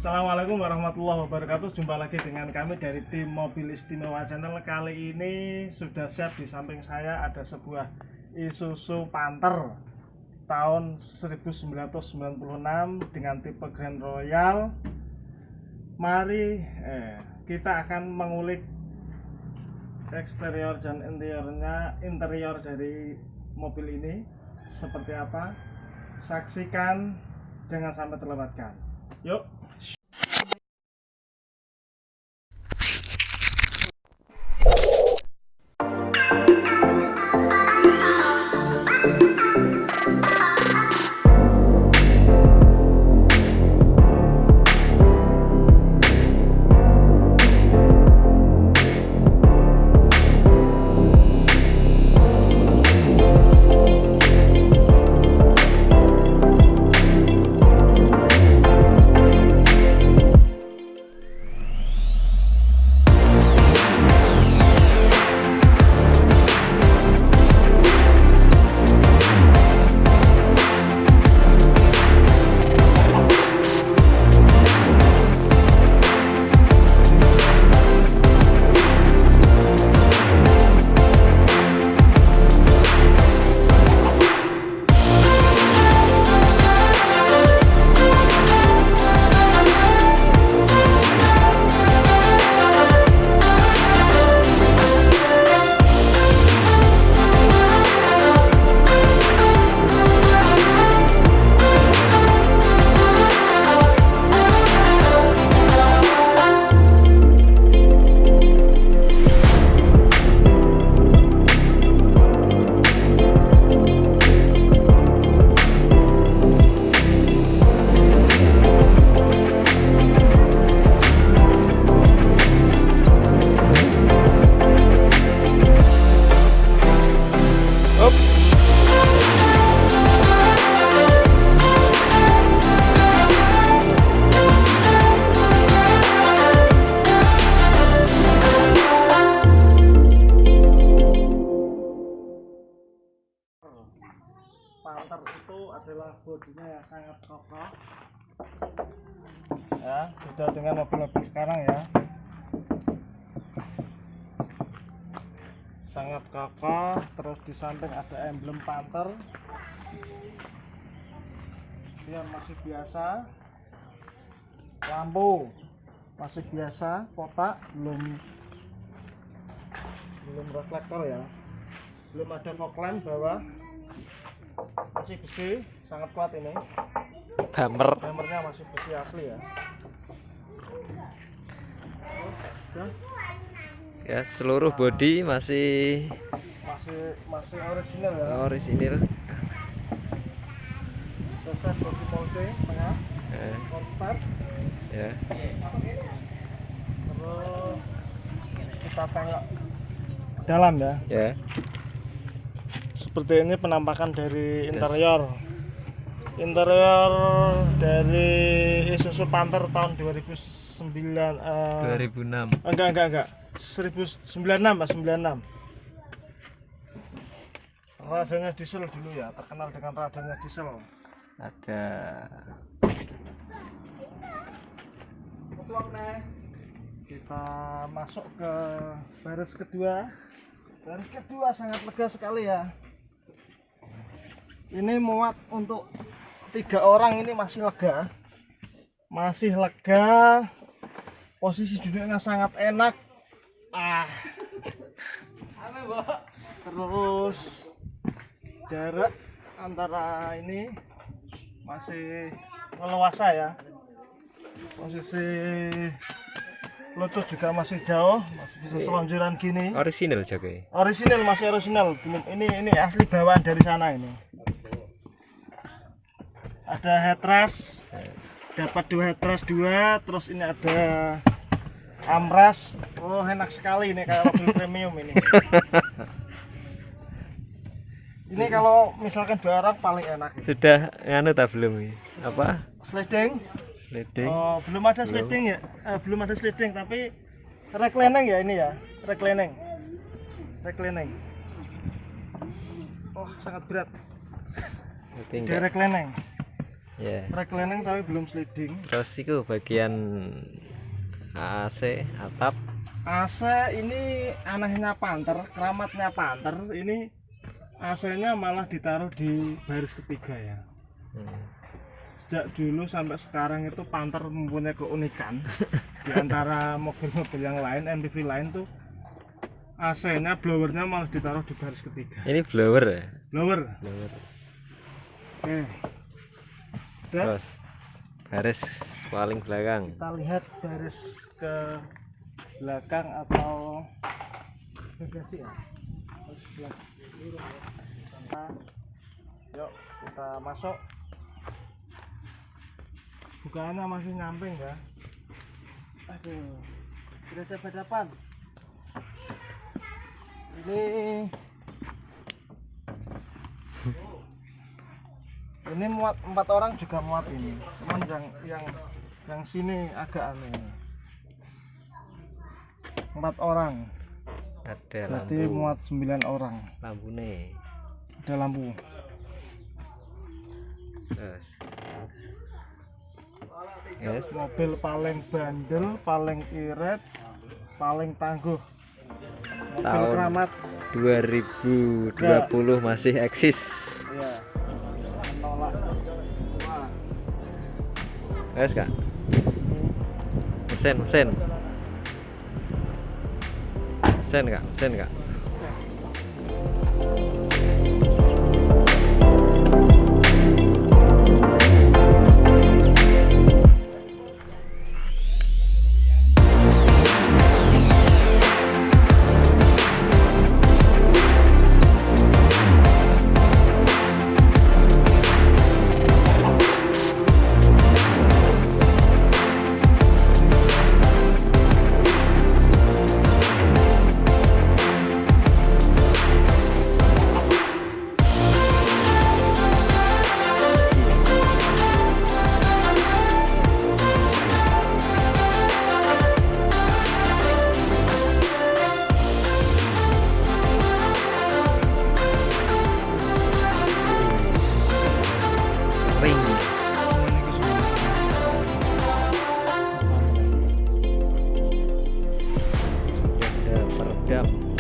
Assalamualaikum warahmatullahi wabarakatuh. Jumpa lagi dengan kami dari tim Mobil Istimewa Channel. Kali ini sudah siap, di samping saya ada sebuah Isuzu Panther tahun 1996 dengan tipe Grand Royal. Mari kita akan mengulik eksterior dan interior dari mobil ini seperti apa. Saksikan, jangan sampai terlewatkan. Yuk. Panther itu adalah bodinya yang sangat kokoh ya, beda dengan mobil-mobil sekarang ya, sangat kokoh. Terus di samping ada emblem Panther, dia masih biasa, lampu masih biasa, kotak belum reflektor ya, belum ada fog lamp bawah, masih besi, sangat kuat ini. Hammernya masih besi asli ya. Ya, seluruh bodi masih orisinal ya. Orisinil. Proses bodi molding tengah, start. Ya. Terus kita tengok ke dalam ya. Ya. Seperti ini penampakan dari interior dari Isuzu Panther tahun 2006. Enggak 1996. Rasanya diesel dulu ya, terkenal dengan radanya diesel. Ada. Kita masuk ke baris kedua. Baris kedua sangat lega sekali ya. Ini muat untuk 3 orang, ini masih lega. Posisi duduknya sangat enak. Terus jarak antara ini masih leluasa ya. Posisi lutut juga masih jauh, masih bisa selonjoran gini. Orisinil jaga. Masih orisinal. Belum ini asli bawaan dari sana ini. Ada headrest, dapat 2 headrest 2, terus ini ada armrest. Oh, enak sekali ini, kayak mobil premium ini. Ini kalau misalkan 2 orang paling enak. Sudah nganu tak belum ini? Apa? Sliding. Oh, belum ada sliding ya? Belum ada sliding, tapi reclining ya ini ya, reclining. Oh, sangat berat. Direct reclining. Ya. Reclining tapi belum sliding. Terus itu bagian AC atap. AC ini anehnya Panther, keramatnya Panther. Ini AC-nya malah ditaruh di baris ketiga ya. Sejak dulu sampai sekarang itu Panther mempunyai keunikan. Di antara mobil-mobil yang lain, MPV lain tuh AC-nya, blowernya malah ditaruh di baris ketiga. Ini blower ya? Blower. Blower. Oke. Udah, Terus baris paling belakang. kita lihat baris ke belakang atau bagasi ya. Harus sebelah kiri ya. Yuk kita masuk. Bukaannya masih nyamping ya. Aduh, sudah dapat. Ini muat 4 orang juga muat ini. Cuman yang sini agak aneh. 4 orang. Ada Berarti lampu. muat 9 orang. Lampu nih. Ada lampu. Terus. Yes. Mobil paling bandel, paling irit, paling tangguh. Mobil Tahun keramat. 2020 masih eksis. Iya. Menolak. Wah. Yes kak. Mesin kak. Ring. Sudah ada peredam.